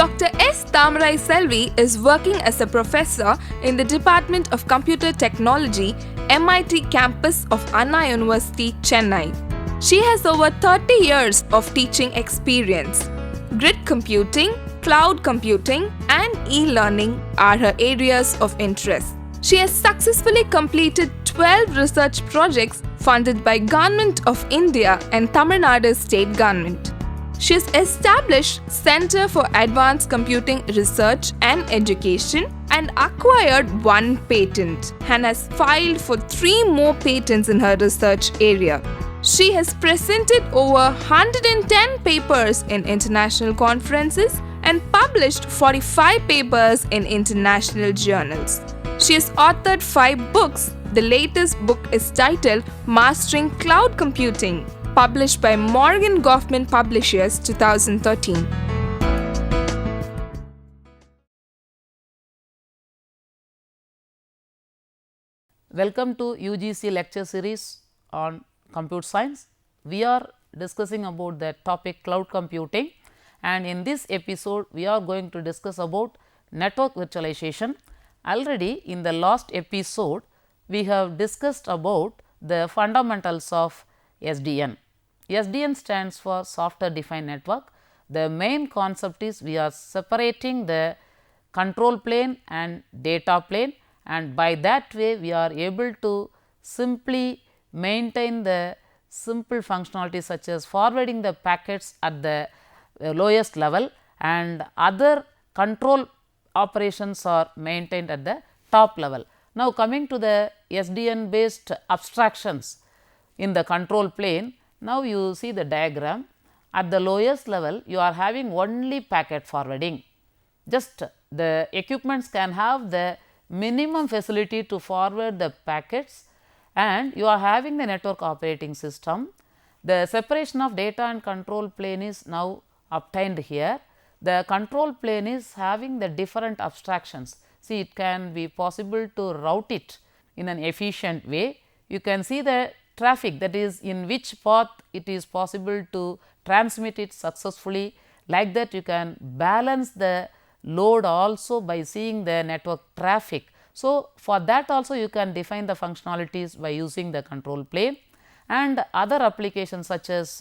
Dr. S. Tamarai Selvi is working as a professor in the Department of Computer Technology, MIT campus of Anna University, Chennai. She has over 30 years of teaching experience. Grid computing, cloud computing, and e-learning are her areas of interest. She has successfully completed 12 research projects funded by Government of India and Tamil Nadu state government. She has established Center for Advanced Computing Research and Education and acquired 1 patent and has filed for 3 more patents in her research area. She has presented over 110 papers in international conferences and published 45 papers in international journals. She has authored 5 books. The latest book is titled Mastering Cloud Computing, published by Morgan Goffman Publishers 2013. Welcome to UGC lecture series on computer science. We are discussing about the topic cloud computing, and in this episode we are going to discuss about network virtualization. Already in the last episode we have discussed about the fundamentals of SDN. SDN stands for software defined network. The main concept is we are separating the control plane and data plane, and by that way we are able to simply maintain the simple functionalities such as forwarding the packets at the lowest level, and other control operations are maintained at the top level. Now, coming to the SDN based abstractions in the control plane, now you see the diagram. At the lowest level you are having only packet forwarding, just the equipments can have the minimum facility to forward the packets, and you are having the network operating system. The separation of data and control plane is now obtained here. The control plane is having the different abstractions. See, it can be possible to route it in an efficient way. You can see the traffic, that is in which path it is possible to transmit it successfully. Like that you can balance the load also by seeing the network traffic. So, for that also you can define the functionalities by using the control plane, and other applications such as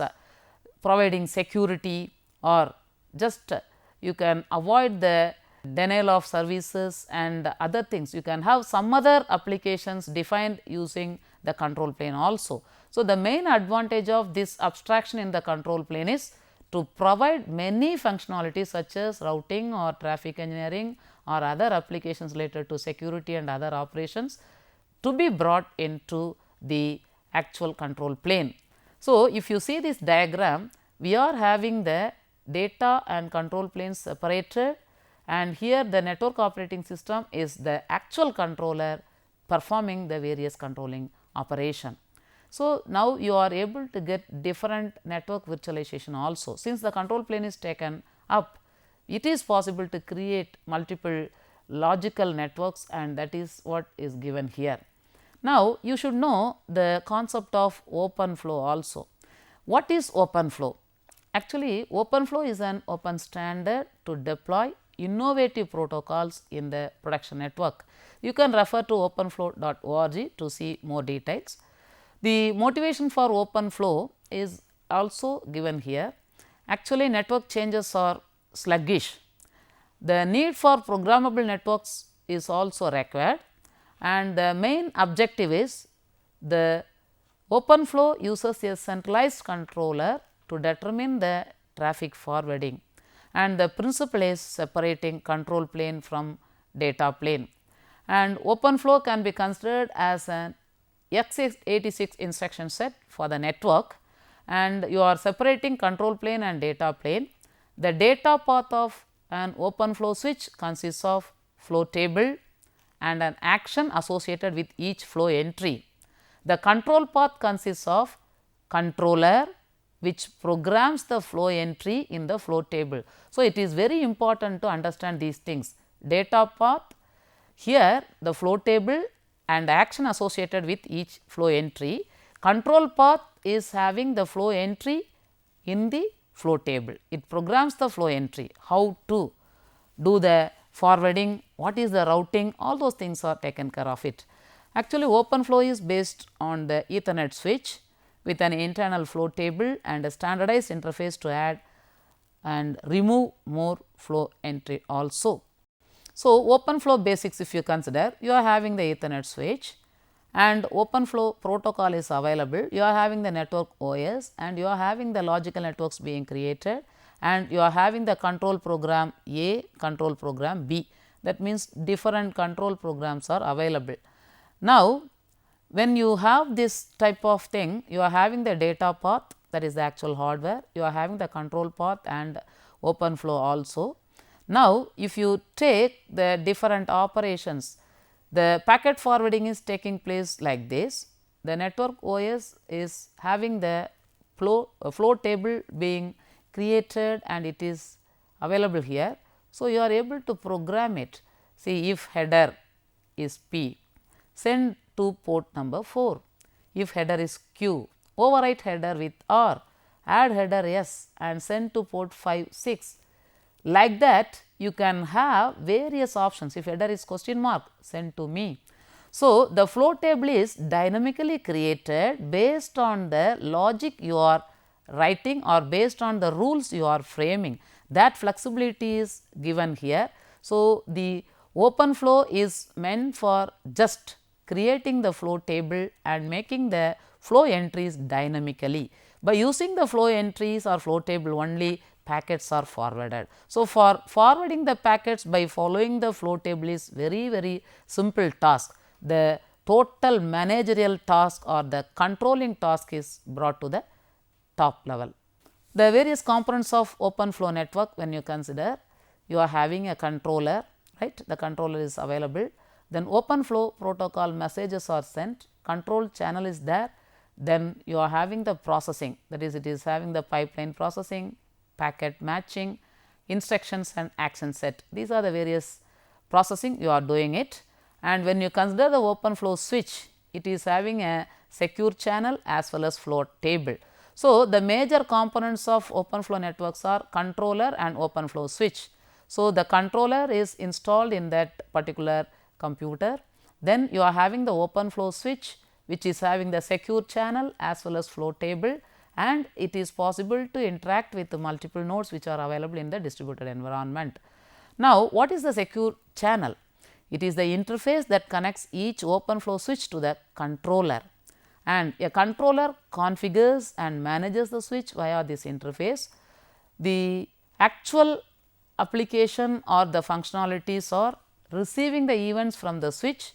providing security, or just you can avoid the denial of services and other things. You can have some other applications defined using the control plane also. So, the main advantage of this abstraction in the control plane is to provide many functionalities such as routing or traffic engineering or other applications related to security and other operations to be brought into the actual control plane. So, if you see this diagram, we are having the data and control planes separated, and here the network operating system is the actual controller performing the various controlling operation. So, now you are able to get different network virtualization also. Since the control plane is taken up, it is possible to create multiple logical networks, and that is what is given here. Now, you should know the concept of open flow also. What is open flow? Actually, open flow is an open standard to deploy innovative protocols in the production network. You can refer to openflow.org to see more details. The motivation for open flow is also given here. Actually, network changes are sluggish. The need for programmable networks is also required, and the main objective is the open flow uses a centralized controller to determine the traffic forwarding, and the principle is separating control plane from data plane. And open flow can be considered as an x86 instruction set for the network, and you are separating control plane and data plane. The data path of an open flow switch consists of flow table and an action associated with each flow entry. The control path consists of controller which programs the flow entry in the flow table. So, it is very important to understand these things. Data path, here the flow table and action associated with each flow entry. Control path is having the flow entry in the flow table. It programs the flow entry, how to. do the forwarding, what is the routing, all those things are taken care of it. Actually, OpenFlow is based on the Ethernet switch with an internal flow table and a standardized interface to add and remove more flow entry also. So, OpenFlow basics, if you consider, you are having the Ethernet switch and OpenFlow protocol is available, you are having the network OS and you are having the logical networks being created and you are having the control program A, control program B. That means different control programs are available. Now, when you have this type of thing, you are having the data path, that is the actual hardware, you are having the control path and OpenFlow also. Now, if you take the different operations, the packet forwarding is taking place like this. The network OS is having the flow table being created and it is available here. So, you are able to program it. See, if header is P, send to port number 4. If header is Q, overwrite header with R, add header S and send to port 5, 6. Like that, you can have various options. If header is question mark, send to me. So, the flow table is dynamically created based on the logic you are writing or based on the rules you are framing. That flexibility is given here. So, the OpenFlow is meant for just creating the flow table and making the flow entries dynamically. By using the flow entries or flow table only, packets are forwarded. So, for forwarding the packets by following the flow table is very simple task. The total managerial task or the controlling task is brought to the top level. The various components of OpenFlow network, when you consider, you are having a controller, right, the controller is available, then OpenFlow protocol messages are sent, control channel is there, then you are having the processing, that is, it is having the pipeline processing, packet matching, instructions and action set. These are the various processing you are doing it. And when you consider the OpenFlow switch, it is having a secure channel as well as flow table. So, the major components of OpenFlow networks are controller and OpenFlow switch. So, the controller is installed in that particular computer. Then you are having the OpenFlow switch, which is having the secure channel as well as flow table, and it is possible to interact with the multiple nodes which are available in the distributed environment. Now, what is the secure channel? It is the interface that connects each OpenFlow switch to the controller, and a controller configures and manages the switch via this interface. The actual application or the functionalities are receiving the events from the switch,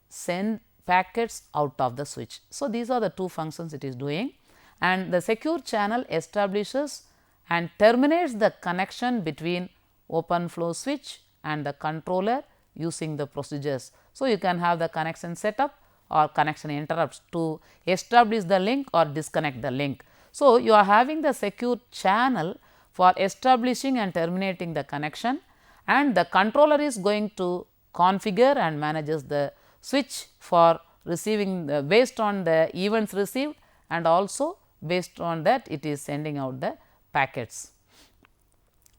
send packets out of the switch. So, these are the two functions it is doing, and the secure channel establishes and terminates the connection between OpenFlow switch and the controller using the procedures. So, you can have the connection setup or connection interrupts to establish the link or disconnect the link. So, you are having the secure channel for establishing and terminating the connection, and the controller is going to configure and manages the switch for receiving the based on the events received, and also based on that it is sending out the packets.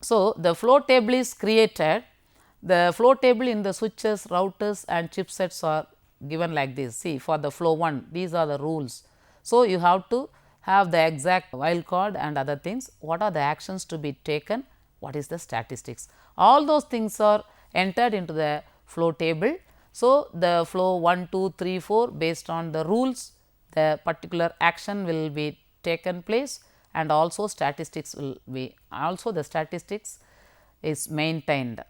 So, the flow table is created. The flow table in the switches, routers and chipsets are given like this. See, for the flow 1, these are the rules. So, you have to have the exact wildcard and other things, what are the actions to be taken, what is the statistics, all those things are entered into the flow table. So, the flow 1, 2, 3, 4 based on the rules, the particular action will be taken place, and also statistics will be, also the statistics is maintained.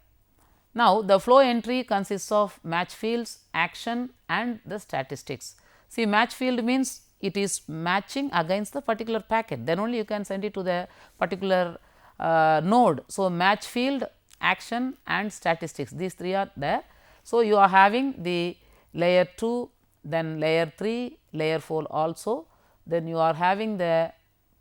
Now, the flow entry consists of match fields, action and the statistics. See, match field means it is matching against the particular packet, then only you can send it to the particular node. So, match field, action and statistics, these three are there. So, you are having the layer 2, then layer 3, layer 4 also, then you are having the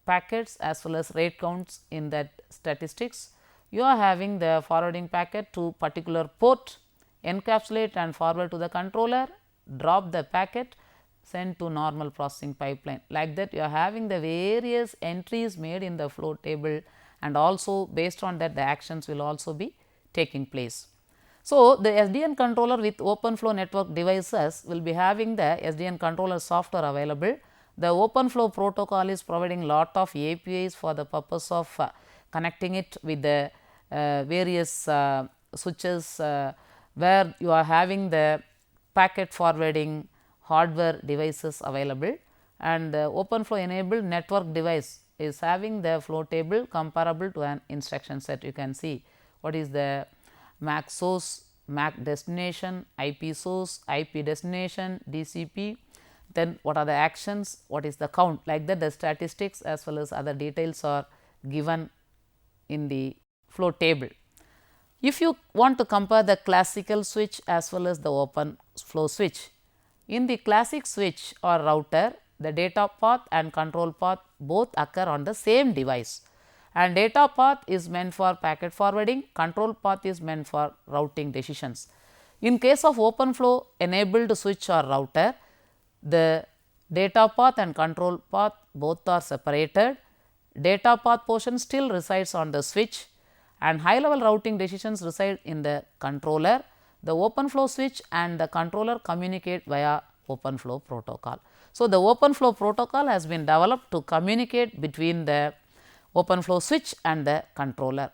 packets as well as rate counts in that statistics. You are having the forwarding packet to particular port, encapsulate and forward to the controller, drop the packet, send to normal processing pipeline. Like that, you are having the various entries made in the flow table, and also based on that the actions will also be taking place. So, the SDN controller with OpenFlow network devices will be having the SDN controller software available. The OpenFlow protocol is providing lot of APIs for the purpose of connecting it with the various switches where you are having the packet forwarding hardware devices available, and the OpenFlow enabled network device is having the flow table comparable to an instruction set. You can see what is the MAC source, MAC destination, IP source, IP destination, DCP, then what are the actions, what is the count, like that the statistics as well as other details are given in the flow table. If you want to compare the classical switch as well as the open flow switch, in the classic switch or router, the data path and control path both occur on the same device, and data path is meant for packet forwarding, control path is meant for routing decisions. In case of OpenFlow enabled switch or router, the data path and control path both are separated. Data path portion still resides on the switch, and high level routing decisions reside in the controller. The OpenFlow switch and the controller communicate via OpenFlow protocol. So, the OpenFlow protocol has been developed to communicate between the OpenFlow switch and the controller.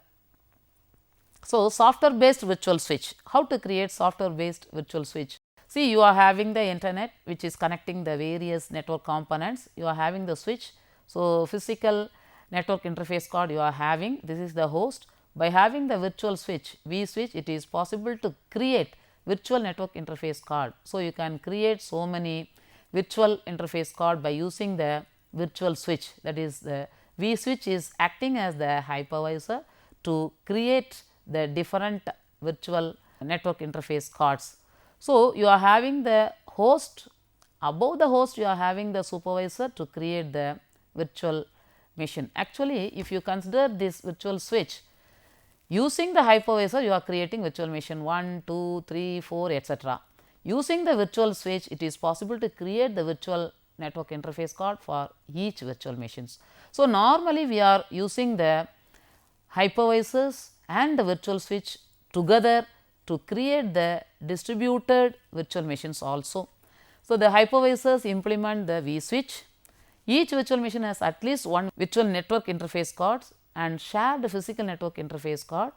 So, software based virtual switch. How to create software based virtual switch? See, you are having the internet which is connecting the various network components, you are having the switch. So, physical network interface card you are having, this is the host. By having the virtual switch, vSwitch, it is possible to create virtual network interface card. So, you can create so many virtual interface card by using the virtual switch, that is the vSwitch is acting as the hypervisor to create the different virtual network interface cards. So, you are having the host, above the host you are having the supervisor to create the virtual machine. Actually, if you consider this virtual switch, using the hypervisor you are creating virtual machine 1, 2, 3, 4 etc. Using the virtual switch, it is possible to create the virtual network interface card for each virtual machines. So, normally we are using the hypervisors and the virtual switch together to create the distributed virtual machines also. So, the hypervisors implement the vSwitch. Each virtual machine has at least one virtual network interface cards and share the physical network interface card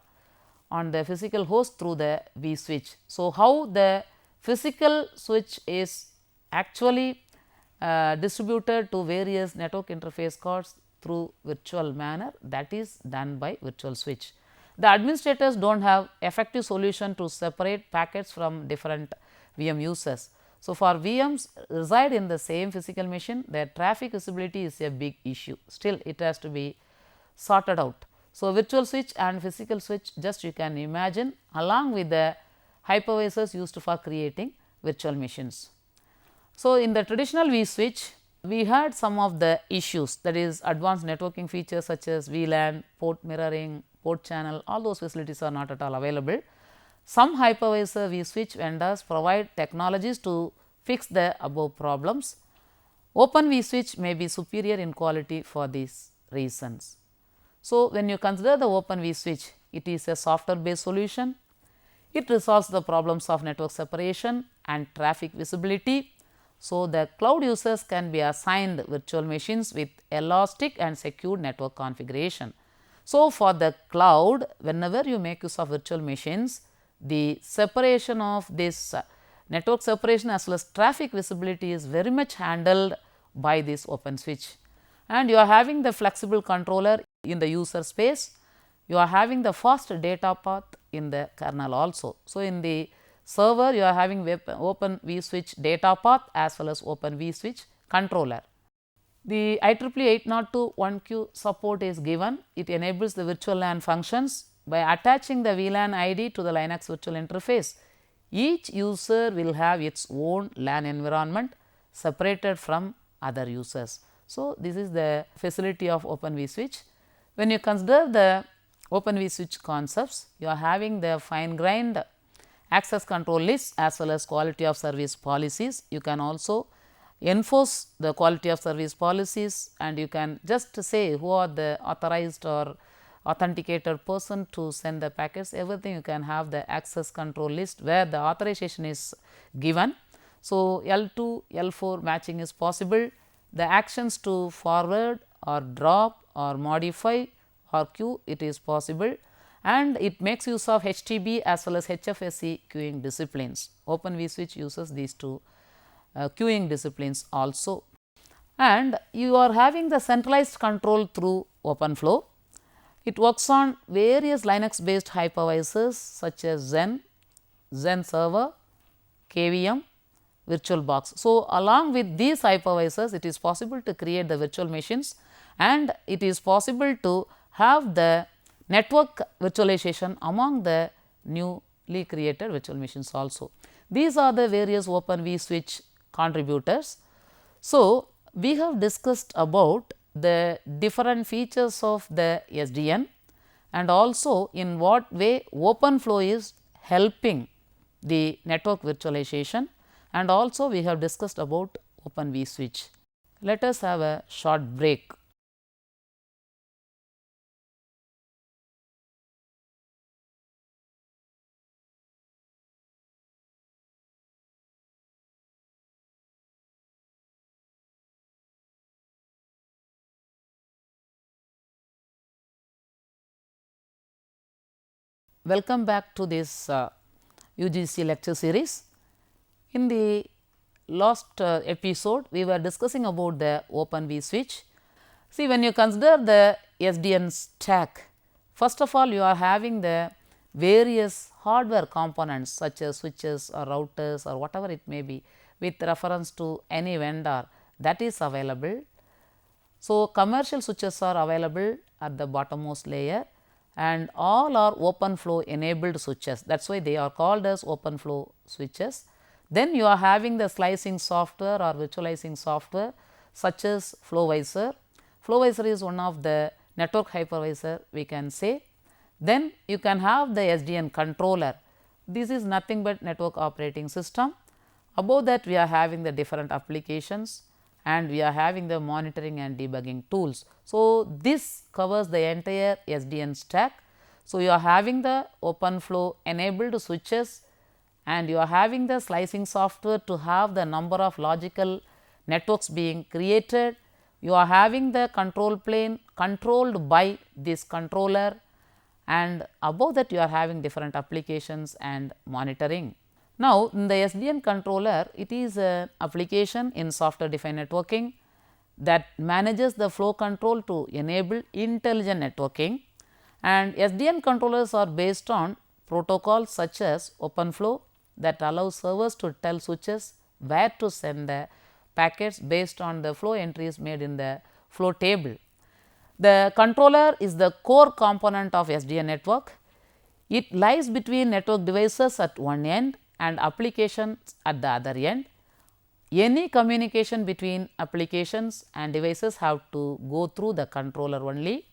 on the physical host through the vSwitch. So, how the physical switch is actually distributed to various network interface cards through virtual manner, that is done by virtual switch. The administrators do not have effective solution to separate packets from different VM users. So, for VMs reside in the same physical machine, their traffic visibility is a big issue, still it has to be sorted out. So, virtual switch and physical switch, just you can imagine, along with the hypervisors used for creating virtual machines. So, in the traditional vSwitch, we had some of the issues, that is advanced networking features such as VLAN, port mirroring, port channel, all those facilities are not at all available. Some hypervisor vSwitch vendors provide technologies to fix the above problems. Open vSwitch may be superior in quality for these reasons. So, when you consider the Open vSwitch, it is a software based solution. It resolves the problems of network separation and traffic visibility. So, the cloud users can be assigned virtual machines with elastic and secure network configuration. So, for the cloud, whenever you make use of virtual machines, the separation of this network separation as well as traffic visibility is very much handled by this open switch. And you are having the flexible controller in the user space, you are having the fast data path in the kernel also. So, in the server you are having open vSwitch data path as well as open vSwitch controller. The IEEE 802.1q support is given. It enables the virtual LAN functions by attaching the VLAN ID to the Linux virtual interface. Each user will have its own LAN environment separated from other users. So, this is the facility of Open vSwitch. When you consider the Open vSwitch concepts, you are having the fine grained access control lists as well as quality of service policies. You can also enforce the quality of service policies, and you can just say who are the authorized or authenticated person to send the packets, everything you can have the access control list where the authorization is given. So, L2, L4 matching is possible. The actions to forward or drop or modify or queue, it is possible, and it makes use of HTB as well as HFSC queuing disciplines. Open vSwitch uses these two queuing disciplines also. And you are having the centralized control through OpenFlow. It works on various Linux based hypervisors such as Zen, Zen Server, KVM, VirtualBox. So, along with these hypervisors, it is possible to create the virtual machines, and it is possible to have the network virtualization among the newly created virtual machines also. These are the various Open vSwitch contributors. So, we have discussed about the different features of the SDN and also in what way OpenFlow is helping the network virtualization, and also we have discussed about Open vSwitch. Let us have a short break. Welcome back to this UGC lecture series. In the last episode, we were discussing about the Open vSwitch. See, when you consider the SDN stack, first of all you are having the various hardware components such as switches or routers or whatever it may be with reference to any vendor that is available. So, commercial switches are available at the bottommost layer, and all are OpenFlow enabled switches, that is why they are called as OpenFlow switches. Then you are having the slicing software or virtualizing software such as FlowVisor. FlowVisor is one of the network hypervisor we can say. Then you can have the SDN controller. This is nothing but network operating system. Above that we are having the different applications, and we are having the monitoring and debugging tools. So, this covers the entire SDN stack. So, you are having the OpenFlow enabled switches, and you are having the slicing software to have the number of logical networks being created. You are having the control plane controlled by this controller, and above that you are having different applications and monitoring. Now, in the SDN controller, it is an application in software defined networking that manages the flow control to enable intelligent networking, and SDN controllers are based on protocols such as OpenFlow that allows servers to tell switches where to send the packets based on the flow entries made in the flow table. The controller is the core component of SDN network. It lies between network devices at one end and applications at the other end. Any communication between applications and devices have to go through the controller only.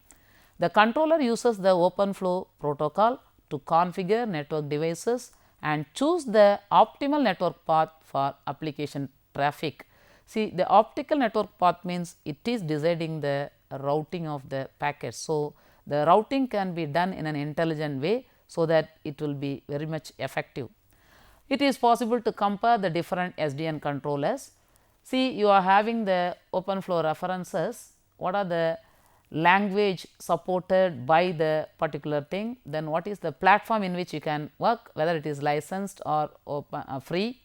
The controller uses the OpenFlow protocol to configure network devices and choose the optimal network path for application traffic. See, the optical network path means it is deciding the routing of the packets. So, the routing can be done in an intelligent way so that it will be very much effective. It is possible to compare the different SDN controllers. See, you are having the OpenFlow references, what are the language supported by the particular thing, then what is the platform in which you can work, whether it is licensed or open, free,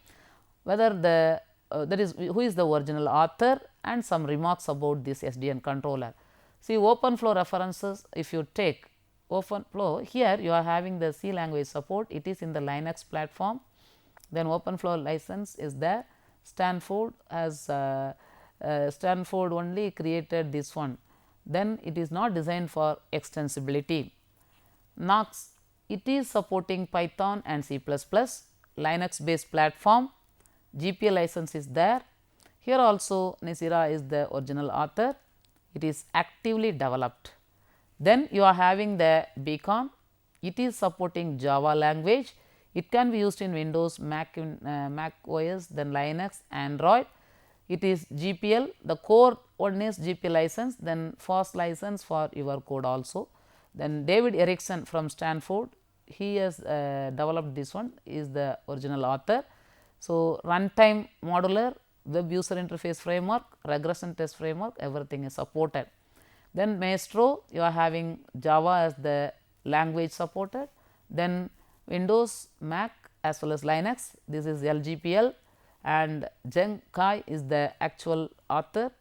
whether the that is who is the original author, and some remarks about this SDN controller. See, OpenFlow references, if you take OpenFlow, here you are having the C language support, it is in the Linux platform. Then OpenFlow license is there. Stanford has Stanford only created this one. Then it is not designed for extensibility. Knox, it is supporting Python and C++, Linux based platform, GPL license is there. Here also Nisira is the original author, it is actively developed. Then you are having the Beacon, it is supporting Java language, it can be used in Windows, Mac OS, then Linux, Android. It is GPL, the core one is GPL license, then FOSS license for your code also. Then David Erickson from Stanford, he has developed this one, is the original author. So, runtime modular, web user interface framework, regression test framework, everything is supported. Then Maestro, you are having Java as the language supported. Then Windows, Mac as well as Linux, this is LGPL, and Zheng Kai is the actual author,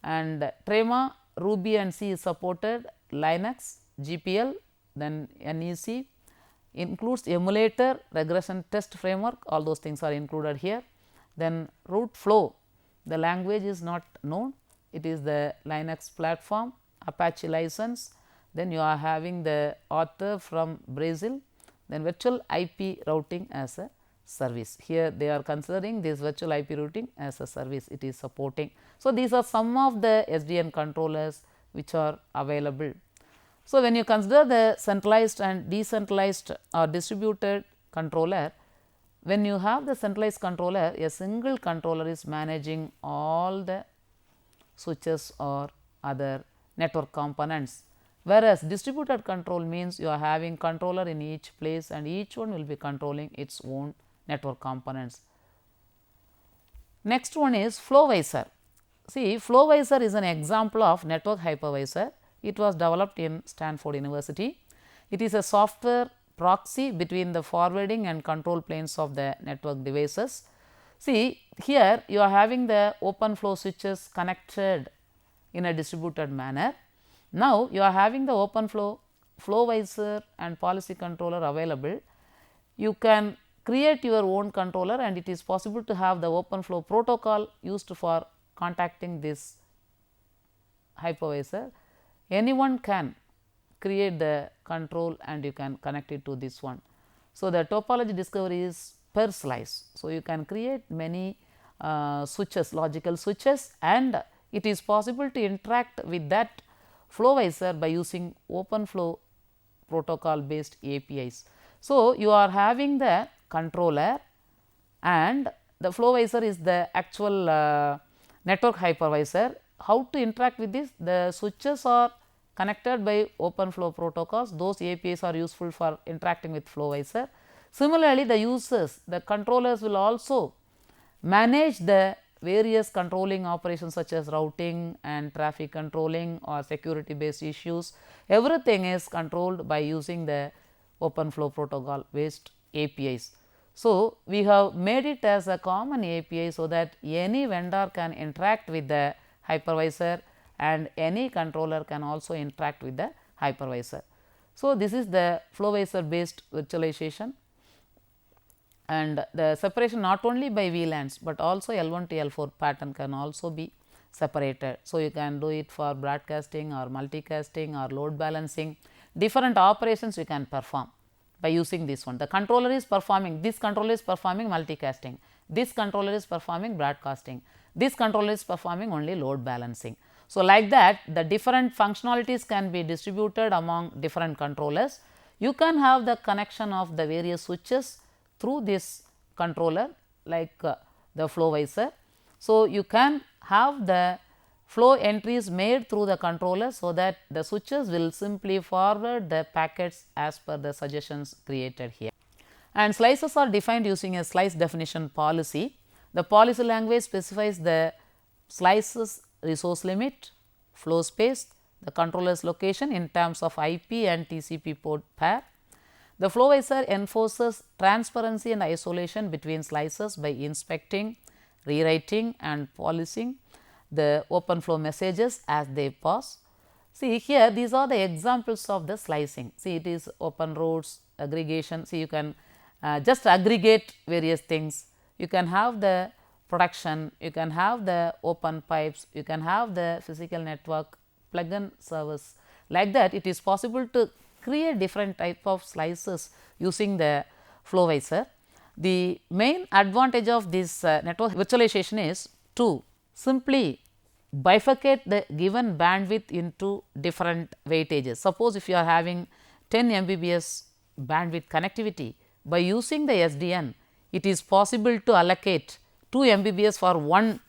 and Trema, Ruby and C is supported, Linux, GPL, then NEC, includes emulator, regression test framework, all those things are included here. Then root flow, the language is not known, it is the Linux platform, Apache license. Then you are having the author from Brazil, then virtual IP routing as a service. Here they are considering this virtual IP routing as a service, it is supporting. So, these are some of the SDN controllers which are available. So, when you consider the centralized and decentralized or distributed controller, when you have the centralized controller, a single controller is managing all the switches or other network components, whereas distributed control means you are having controller in each place and each one will be controlling its own network components. Next one is FlowVisor. See, FlowVisor is an example of network hypervisor. It was developed in Stanford University. It is a software proxy between the forwarding and control planes of the network devices. See, here you are having the open flow switches connected in a distributed manner. Now, you are having the open flow, FlowVisor and policy controller available. You can create your own controller and it is possible to have the open flow protocol used for contacting this hypervisor. Anyone can create the control and you can connect it to this one. So, the topology discovery is per slice. So, you can create many switches, logical switches, and it is possible to interact with that FlowVisor by using open flow protocol based APIs. So, you are having the controller and the FlowVisor is the actual network hypervisor. How to interact with this? The switches are connected by open flow protocols, those APIs are useful for interacting with FlowVisor. Similarly, the users, the controllers will also manage the various controlling operations such as routing and traffic controlling or security based issues. Everything is controlled by using the open flow protocol based APIs. So, we have made it as a common API so that any vendor can interact with the hypervisor and any controller can also interact with the hypervisor. So, this is the FlowVisor based virtualization, and the separation not only by VLANs, but also L1 to L4 pattern can also be separated. So, you can do it for broadcasting or multicasting or load balancing, different operations you can perform by using this one. The controller is performing, this controller is performing multicasting, this controller is performing broadcasting, this controller is performing only load balancing. So, like that the different functionalities can be distributed among different controllers. You can have the connection of the various switches through this controller like the FlowVisor. So, you can have the flow entries made through the controller so that the switches will simply forward the packets as per the suggestions created here. And slices are defined using a slice definition policy. The policy language specifies the slices resource limit, flow space, the controller's location in terms of IP and TCP port pair. The FlowVisor enforces transparency and isolation between slices by inspecting, rewriting and policing the open flow messages as they pass. See here, these are the examples of the slicing. See, it is open roads, aggregation. See, you can just aggregate various things. You can have the production, you can have the open pipes, you can have the physical network, plug-in service. Like that, it is possible to create different type of slices using the FlowVisor. The main advantage of this network virtualization is to simply bifurcate the given bandwidth into different weightages. Suppose if you are having 10 Mbps bandwidth connectivity, by using the SDN, it is possible to allocate 2 Mbps for one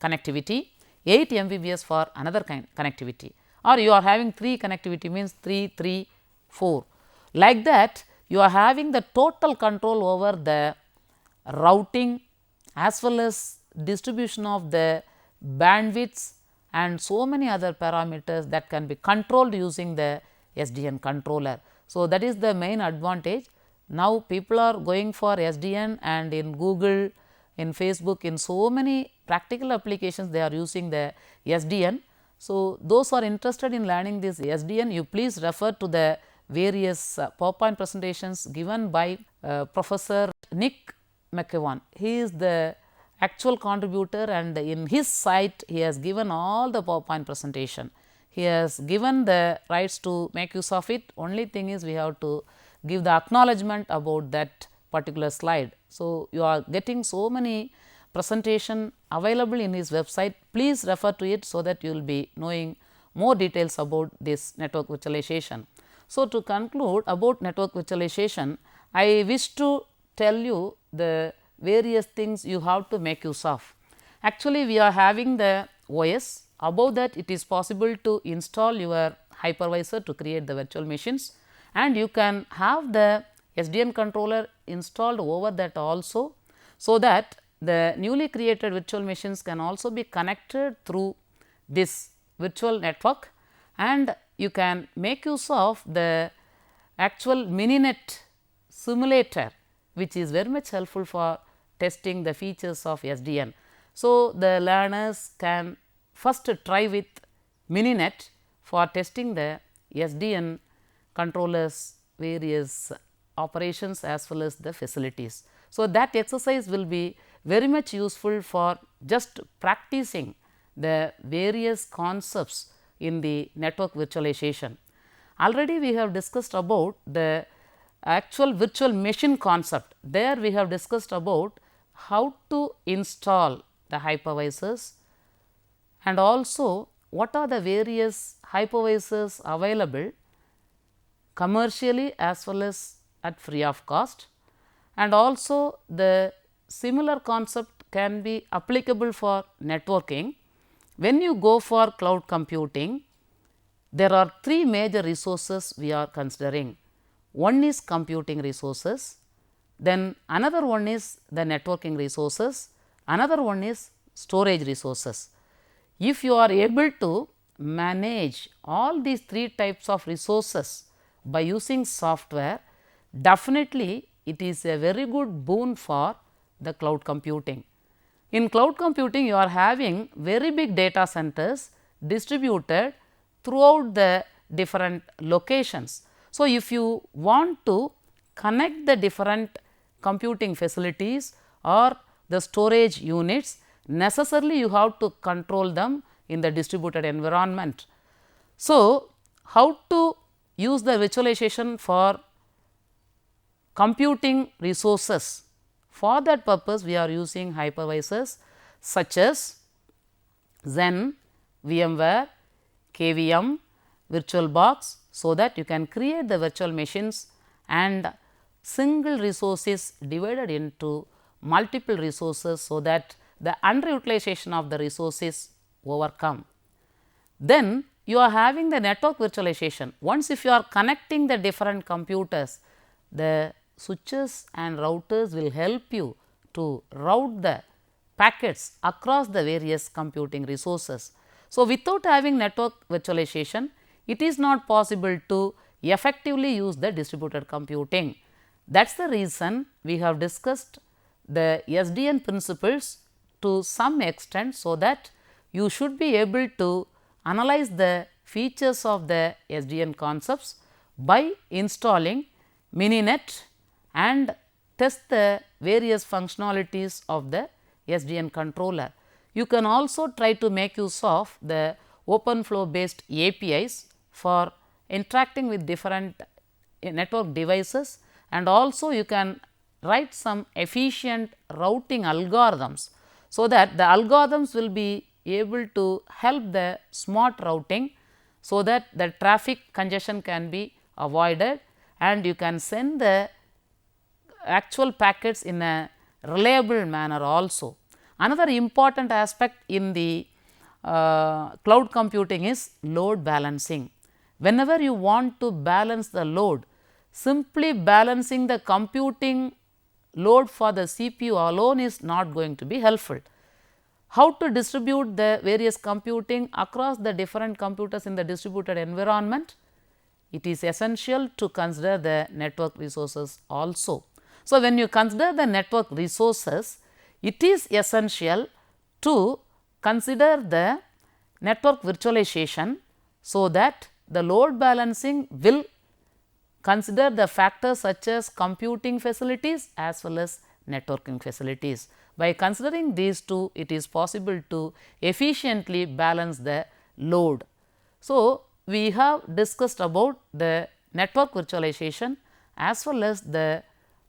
connectivity, 8 Mbps for another connectivity. or you are having 3 connectivity means 3, 3, 4. Like that you are having the total control over the routing as well as distribution of the bandwidths and so many other parameters that can be controlled using the SDN controller. So, that is the main advantage. Now, people are going for SDN, and in Google, in Facebook, in so many practical applications they are using the SDN. So, those who are interested in learning this SDN, you please refer to the various PowerPoint presentations given by Professor Nick McEwan. He is the actual contributor, and in his site he has given all the PowerPoint presentation. He has given the rights to make use of it. Only thing is we have to give the acknowledgement about that particular slide. So, you are getting so many presentation available in his website. Please refer to it so that you will be knowing more details about this network virtualization. So, to conclude about network virtualization, I wish to tell you the various things you have to make use of. Actually, we are having the OS. Above that, it is possible to install your hypervisor to create the virtual machines, and you can have the SDN controller installed over that also, so that the newly created virtual machines can also be connected through this virtual network, and you can make use of the actual Mininet simulator, which is very much helpful for testing the features of SDN. So, the learners can first try with Mininet for testing the SDN controllers various operations as well as the facilities. So, that exercise will be very much useful for just practicing the various concepts in the network virtualization. Already we have discussed about the actual virtual machine concept. There we have discussed about how to install the hypervisors, and also what are the various hypervisors available commercially as well as at free of cost, and also the similar concept can be applicable for networking. When you go for cloud computing, there are 3 major resources we are considering. One is computing resources, then another one is the networking resources, another one is storage resources. If you are able to manage all these 3 types of resources by using software, definitely it is a very good boon for the cloud computing. In cloud computing, you are having very big data centers distributed throughout the different locations. So, if you want to connect the different computing facilities or the storage units, necessarily you have to control them in the distributed environment. So, how to use the virtualization for computing resources? For that purpose, we are using hypervisors such as Xen, VMware, KVM, VirtualBox, so that you can create the virtual machines and single resource is divided into multiple resources, so that the underutilization of the resource is overcome. Then you are having the network virtualization. Once if you are connecting the different computers, the switches and routers will help you to route the packets across the various computing resources. So, without having network virtualization, it is not possible to effectively use the distributed computing. That is the reason we have discussed the SDN principles to some extent, so that you should be able to analyze the features of the SDN concepts by installing Mininet and test the various functionalities of the SDN controller. You can also try to make use of the open flow based APIs for interacting with different network devices, and also you can write some efficient routing algorithms, so that the algorithms will be able to help the smart routing, so that the traffic congestion can be avoided and you can send the actual packets in a reliable manner also. Another important aspect in the cloud computing is load balancing. Whenever you want to balance the load, simply balancing the computing load for the CPU alone is not going to be helpful. How to distribute the various computing across the different computers in the distributed environment? It is essential to consider the network resources also. So, when you consider the network resources, it is essential to consider the network virtualization, so that the load balancing will consider the factors such as computing facilities as well as networking facilities. By considering these two, it is possible to efficiently balance the load. So, we have discussed about the network virtualization as well as the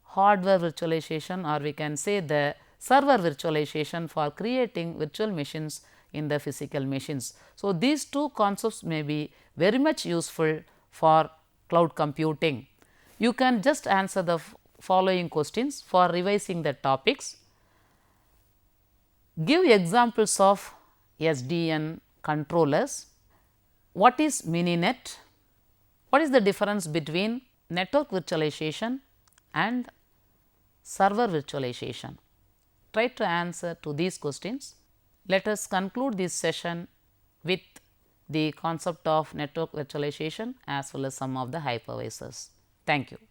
hardware virtualization, or we can say the server virtualization for creating virtual machines in the physical machines. So, these two concepts may be very much useful for cloud computing. You can just answer the following questions for revising the topics. Give examples of SDN controllers. What is Mininet? What is the difference between network virtualization and server virtualization? Try to answer to these questions. Let us conclude this session with the concept of network virtualization as well as some of the hypervisors. Thank you.